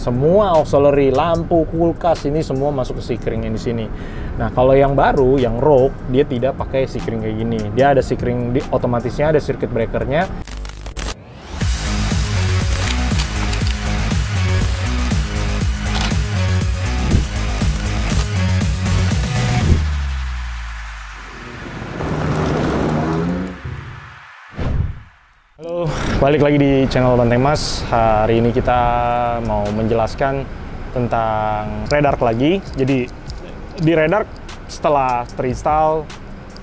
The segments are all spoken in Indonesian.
Semua auxiliary, lampu, kulkas ini semua masuk ke C-Kring di sini. Nah, kalau yang baru, yang Rogue, dia tidak pakai C-Kring kayak gini. Dia ada C-Kring otomatisnya, ada circuit breakernya. Halo, balik lagi di channel Banteng Mas. Hari ini kita mau menjelaskan tentang Redark lagi. Jadi di Redark setelah terinstall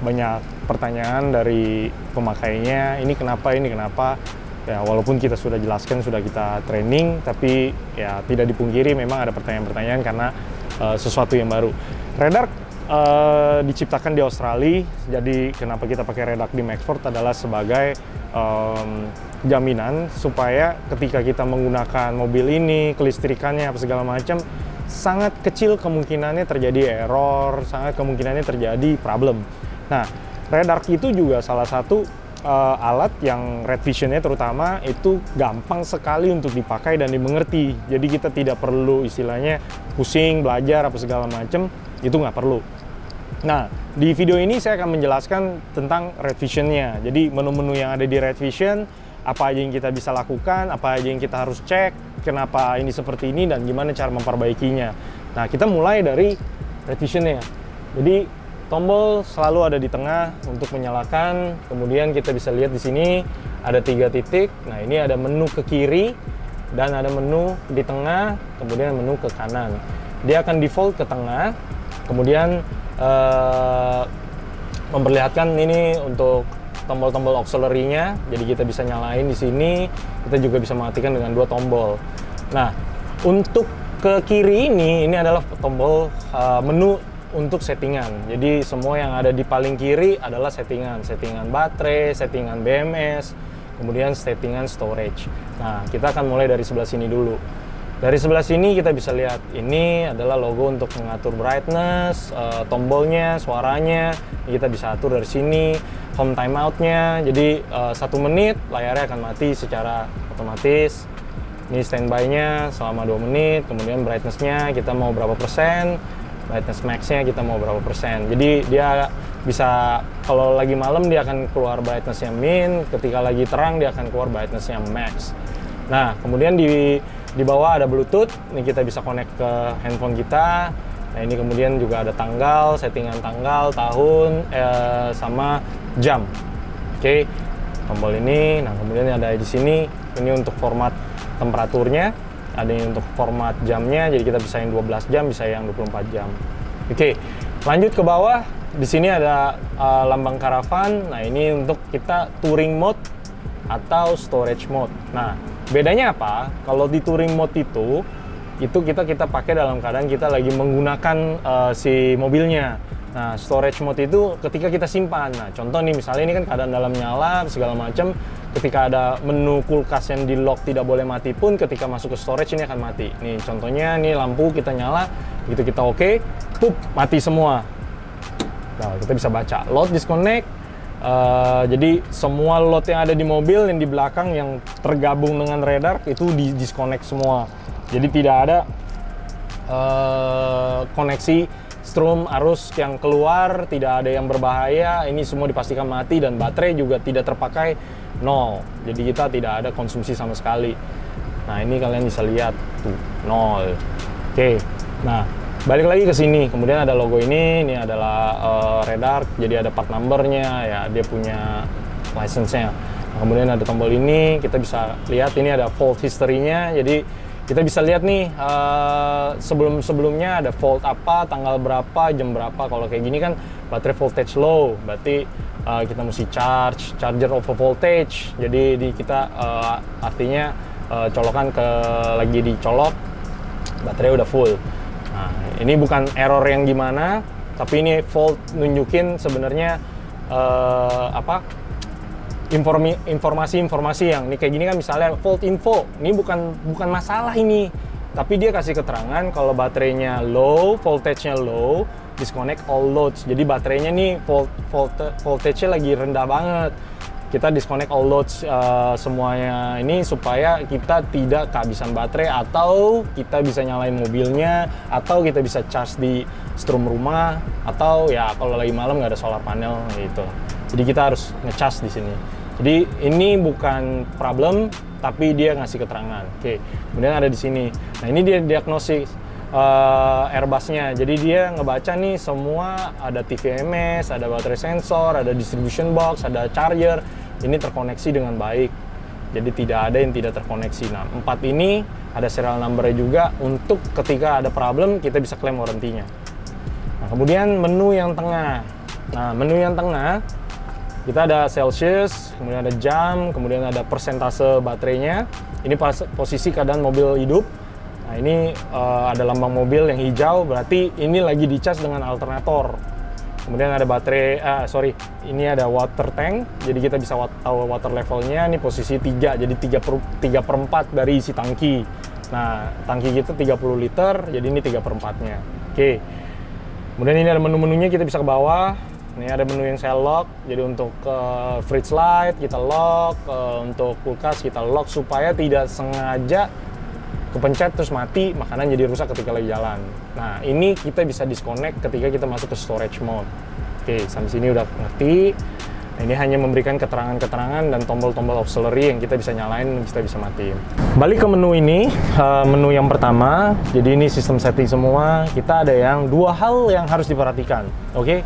banyak pertanyaan dari pemakainya. Ini kenapa? Ya, walaupun kita sudah jelaskan, sudah kita training, tapi ya tidak dipungkiri memang ada pertanyaan-pertanyaan karena sesuatu yang baru. Redark diciptakan di Australia, jadi kenapa kita pakai Redark di Maxford adalah sebagai jaminan supaya ketika kita menggunakan mobil ini, kelistrikannya apa segala macam, sangat kecil kemungkinannya terjadi error, sangat kemungkinannya terjadi problem. Nah, Redark itu juga salah satu alat yang Red Vision-nya terutama itu gampang sekali untuk dipakai dan dimengerti. Jadi kita tidak perlu istilahnya pusing, belajar apa segala macam, itu nggak perlu. Nah, di video ini saya akan menjelaskan tentang Red Vision-nya. Jadi menu-menu yang ada di Red Vision, apa aja yang kita bisa lakukan, apa aja yang kita harus cek, kenapa ini seperti ini, dan gimana cara memperbaikinya. Nah, kita mulai dari Red Vision-nya. Jadi tombol selalu ada di tengah untuk menyalakan. Kemudian kita bisa lihat di sini ada 3 titik. Nah, ini ada menu ke kiri dan ada menu di tengah, kemudian menu ke kanan. Dia akan default ke tengah. Kemudian memperlihatkan ini untuk tombol-tombol auxiliary-nya. Jadi kita bisa nyalain di sini. Kita juga bisa matikan dengan 2 tombol. Nah, untuk ke kiri ini adalah tombol menu untuk settingan. Jadi semua yang ada di paling kiri adalah settingan baterai, settingan BMS, kemudian settingan storage. Nah, kita akan mulai dari sebelah sini dulu. Dari sebelah sini kita bisa lihat ini adalah logo untuk mengatur brightness, tombolnya, suaranya. Kita bisa atur dari sini. Home timeout-nya. Jadi 1 menit layarnya akan mati secara otomatis. Ini standby-nya selama 2 menit. Kemudian brightness-nya kita mau berapa persen. Brightness max-nya kita mau berapa persen. Jadi dia bisa, kalau lagi malam dia akan keluar brightness-nya min, ketika lagi terang dia akan keluar brightness-nya max. Nah, kemudian di bawah ada Bluetooth, ini kita bisa connect ke handphone kita. Nah, ini kemudian juga ada tanggal, settingan tanggal, tahun, sama jam. Oke, tombol ini. Nah, kemudian ada di sini, ini untuk format temperaturnya. Ada yang untuk format jamnya, jadi kita bisa yang 12 jam, bisa yang 24 jam. Oke, lanjut ke bawah. Di sini ada lambang karavan. Nah, ini untuk kita touring mode atau storage mode. Nah, bedanya apa? Kalau di touring mode itu kita pakai dalam keadaan kita lagi menggunakan si mobilnya. Nah, storage mode itu ketika kita simpan. Nah, contoh nih, misalnya ini kan keadaan dalam nyala segala macam. Ketika ada menu kulkas yang di lock tidak boleh mati pun, ketika masuk ke storage ini akan mati. Nih contohnya, nih lampu kita nyala, gitu kita oke, pup, mati semua. Nah, kita bisa baca load disconnect. Jadi semua load yang ada di mobil yang di belakang yang tergabung dengan Redark itu di disconnect semua. Jadi tidak ada koneksi strum arus yang keluar, tidak ada yang berbahaya. Ini semua dipastikan mati dan baterai juga tidak terpakai, 0. Jadi kita tidak ada konsumsi sama sekali. Nah, ini kalian bisa lihat tuh 0. Oke. Nah, balik lagi ke sini. Kemudian ada logo ini adalah Redark. Jadi ada part numbernya, ya dia punya license-nya. Nah, kemudian ada tombol ini, kita bisa lihat ini ada fault history-nya. Jadi kita bisa lihat nih sebelum-sebelumnya ada fault apa, tanggal berapa, jam berapa. Kalau kayak gini kan baterai voltage low, berarti kita mesti charger over voltage. Jadi kita artinya colokan lagi dicolok, baterai udah full. Nah, ini bukan error yang gimana, tapi ini fault nunjukin sebenarnya informasi-informasi yang ini kayak gini kan, misalnya fault info. Ini bukan masalah ini, tapi dia kasih keterangan kalau baterainya low, voltage-nya low, disconnect all loads. Jadi baterainya nih voltage-nya lagi rendah banget. kita disconnect all loads semuanya ini supaya kita tidak kehabisan baterai, atau kita bisa nyalain mobilnya, atau kita bisa charge di strum rumah, atau ya kalau lagi malam nggak ada solar panel gitu. Jadi kita harus ngecas di sini. Jadi ini bukan problem, tapi dia ngasih keterangan. Oke, kemudian ada di sini. Nah ini dia diagnosis Airbusnya. Jadi dia ngebaca nih semua, ada TVMS, ada baterai sensor, ada distribution box, ada charger. Ini terkoneksi dengan baik. Jadi tidak ada yang tidak terkoneksi. Nah 4 ini ada serial number-nya juga untuk ketika ada problem kita bisa klaim warrantinya. Nah kemudian menu yang tengah. Nah menu yang tengah kita ada Celsius, kemudian ada jam, kemudian ada persentase baterainya. Ini posisi keadaan mobil hidup. Nah ini ada lambang mobil yang hijau, berarti ini lagi dicas dengan alternator. Kemudian ada baterai, ini ada water tank, jadi kita bisa tahu water levelnya. Ini posisi 3, jadi 3/4 dari isi tangki. Nah tangki kita 30 liter, jadi ini 3/4-nya. Oke. Kemudian ini ada menu-menunya, kita bisa ke bawah. Ini ada menu yang saya lock, jadi untuk fridge light kita lock, untuk kulkas kita lock supaya tidak sengaja kepencet terus mati, makanan jadi rusak ketika lagi jalan. Nah ini kita bisa disconnect ketika kita masuk ke storage mode. Oke, sampai sini udah ngerti. Nah, ini hanya memberikan keterangan-keterangan dan tombol-tombol auxiliary yang kita bisa nyalain, kita bisa matiin. Balik ke menu ini, menu yang pertama, jadi ini sistem setting semua. Kita ada yang 2 hal yang harus diperhatikan, oke?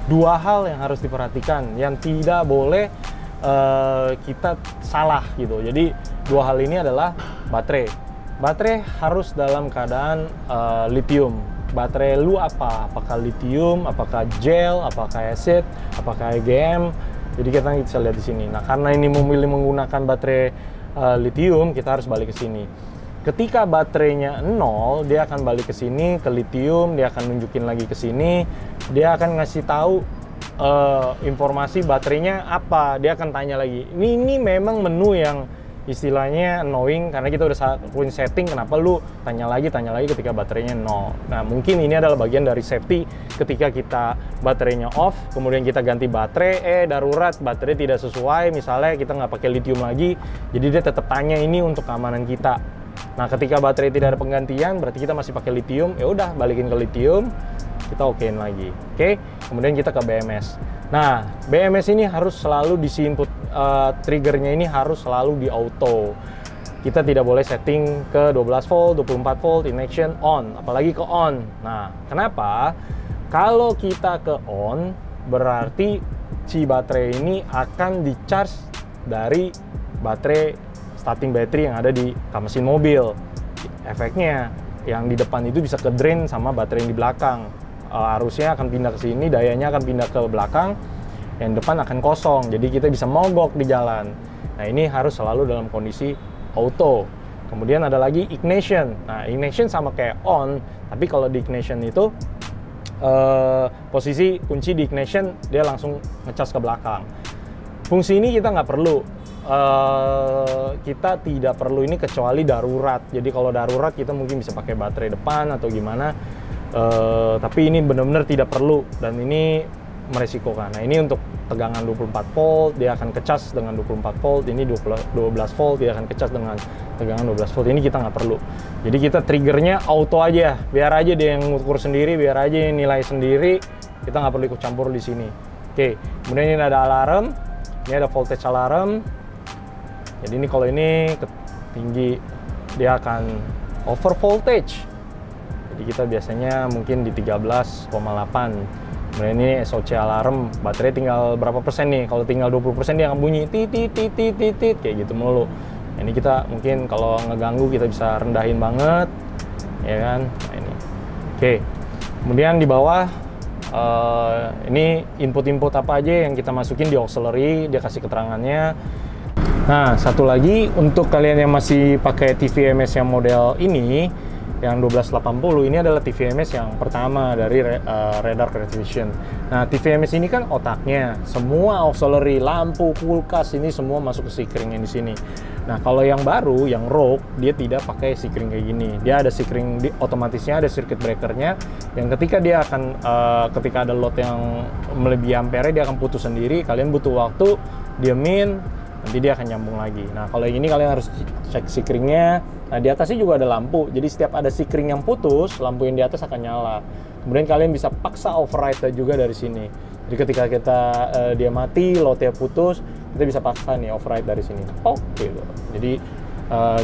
2 hal yang harus diperhatikan, yang tidak boleh kita salah gitu. Jadi 2 hal ini adalah baterai. Baterai harus dalam keadaan lithium. Baterai lu apa? Apakah lithium, apakah gel, apakah acid, apakah EGM? Jadi kita bisa lihat di sini. Nah, karena ini memilih menggunakan baterai lithium, kita harus balik ke sini. Ketika baterainya 0, dia akan balik ke sini, ke lithium, dia akan nunjukin lagi ke sini, dia akan ngasih tahu informasi baterainya apa, dia akan tanya lagi. Ini memang menu yang istilahnya annoying, karena kita udah punya setting, kenapa lu tanya lagi ketika baterainya 0. Nah mungkin ini adalah bagian dari safety ketika kita baterainya off, kemudian kita ganti baterai, darurat baterai tidak sesuai, misalnya kita nggak pakai lithium lagi, jadi dia tetap tanya ini untuk keamanan kita. Nah ketika baterai tidak ada penggantian, berarti kita masih pakai lithium, ya udah balikin ke lithium, kita okein lagi. Oke, kemudian kita ke BMS. Nah, BMS ini harus selalu diisi input, triggernya ini harus selalu di auto. Kita tidak boleh setting ke 12 volt, 24 volt, ignition on, apalagi ke on. Nah, kenapa? Kalau kita ke on, berarti si baterai ini akan di-charge dari baterai starting battery yang ada di kap mesin mobil. Efeknya, yang di depan itu bisa ke drain sama baterai yang di belakang. Arusnya akan pindah ke sini, dayanya akan pindah ke belakang, yang depan akan kosong, jadi kita bisa mogok di jalan. Nah ini harus selalu dalam kondisi auto. Kemudian ada lagi ignition. Nah ignition sama kayak on, tapi kalau di ignition itu posisi kunci di ignition dia langsung ngecas ke belakang. Fungsi ini kita nggak perlu. Kita tidak perlu ini kecuali darurat. Jadi kalau darurat kita mungkin bisa pakai baterai depan atau gimana. Tapi ini benar-benar tidak perlu dan ini meresikokan. Nah ini untuk tegangan 24 volt dia akan kecas dengan 24 volt, ini 12 volt dia akan kecas dengan tegangan 12 volt. Ini kita nggak perlu. Jadi kita triggernya auto aja, biar aja dia yang ngukur sendiri, biar aja yang nilai sendiri. Kita nggak perlu ikut campur di sini. Oke, kemudian ini ada alarm, ini ada voltage alarm. Jadi ini kalau ini tinggi dia akan over voltage. Jadi kita biasanya mungkin di 13,8. Kemudian ini SOC alarm, baterai tinggal berapa persen nih? Kalau tinggal 20% dia akan bunyi tit kayak gitu melulu. Ini kita mungkin kalau ngeganggu kita bisa rendahin banget, ya kan? Nah, ini. Oke. Kemudian di bawah ini input-input apa aja yang kita masukin di auxiliary, dia kasih keterangannya. Nah, satu lagi untuk kalian yang masih pakai TVMS yang model ini, yang 1280, ini adalah TVMS yang pertama dari radar Vision. Nah, TVMS ini kan otaknya, semua auxiliary, lampu, kulkas, ini semua masuk ke Seekring yang di sini. Nah, kalau yang baru, yang Rogue, dia tidak pakai Seekring kayak gini. Dia ada Seekring otomatisnya, ada circuit breakernya, yang ketika dia akan, ketika ada load yang melebihi ampere, dia akan putus sendiri. Kalian butuh waktu diemin, nanti dia akan nyambung lagi. Nah, kalau yang ini kalian harus cek sikringnya. Nah, di atasnya juga ada lampu. Jadi setiap ada sikring yang putus, lampu yang di atas akan nyala. Kemudian kalian bisa paksa override juga dari sini. Jadi ketika dia mati, loadnya putus, kita bisa paksa nih override dari sini. Gitu. Jadi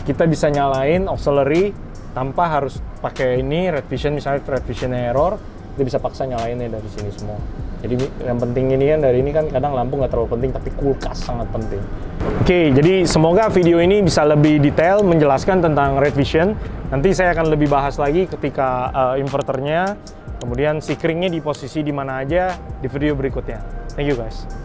kita bisa nyalain auxiliary tanpa harus pakai ini red vision, misalnya red vision error, kita bisa paksa nyalainnya dari sini semua. Jadi yang penting ini kan dari ini kan kadang lampu nggak terlalu penting, tapi kulkas sangat penting. Oke, jadi semoga video ini bisa lebih detail menjelaskan tentang red vision. Nanti saya akan lebih bahas lagi ketika inverternya, kemudian sikringnya di posisi di mana aja di video berikutnya. Thank you guys.